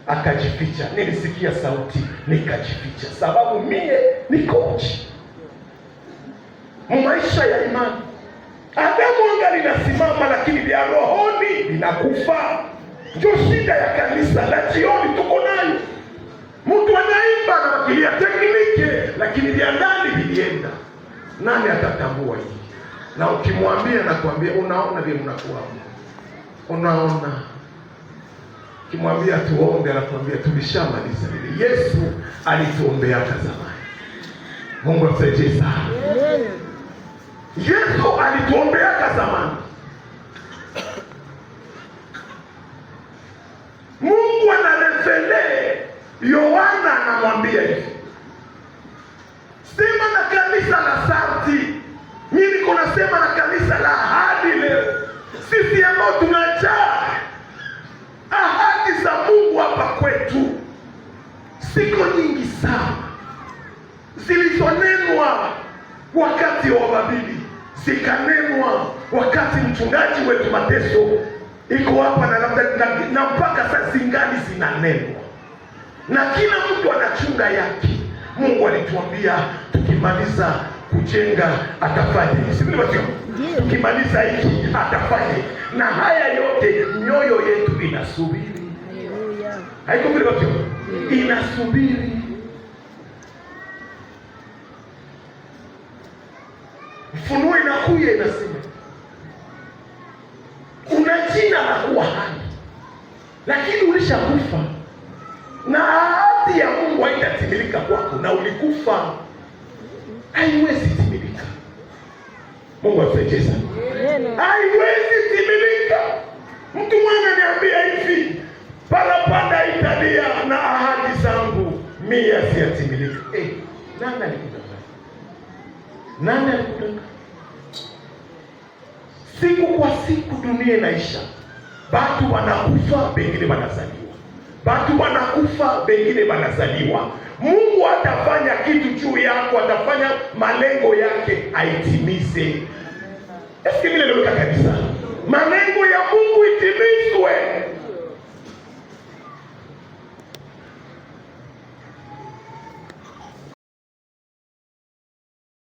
akajificha. Nilisikia sauti nikajificha, sababu mie niko uchi. Maisha ya imani, Adamu angali linasimama, lakini vya rohoni vinakufa. Ndio shida ya kanisa la jioni tuko nayo. Mtu anaimba na wakilia teknike, lakini vya ndani vilienda. Nani atatambua hii? Na ukimwambia na kuambia, unaona vile mnakuwa, unaona. Ukimwambia tuombe, anakuambia tulishamaliza ile. Yesu alituombea zamani. Mungu atusaidie sana. Yesu alituombea zamani. Mungu analefele Yohana, anamwambia hivi, sema na kanisa la Sardi. Mimi niko nasema na kanisa la ahadi leo. Sisi ambao tunajaa ahadi za Mungu hapa kwetu, siko nyingi sana zilizonenwa wakati wa Babeli, zikanenwa wakati mchungaji wetu Mateso iko hapa na mpaka sasa zingali zinanenwa, na kila mtu anachunga yake. Mungu alituambia tukimaliza kujenga atafanya, si ndio? Tukimaliza hiki atafanya, na haya yote mioyo yetu inasubiri. Haiko vile watu inasubiri. Ufunuo inakuja inasema, una jina la kuwa hai, lakini ulishakufa, na ahadi ya Mungu haitatimilika kwako, na ulikufa, haiwezi timilika. Mungu atusaidie sana. Haiwezi timilika. Mtu mwana niambia hivi, parapanda italia na ahadi zangu mia siyatimilika. Nani alikudanganya? Nani alikudanganya? Siku kwa siku dunia inaisha. Batu wanakufa, bengine wanazaliwa. Batu wanakufa, bengine wanazaliwa. Mungu atafanya kitu juu yako, atafanya malengo yake aitimize. Eske mimi leo kabisa, malengo ya Mungu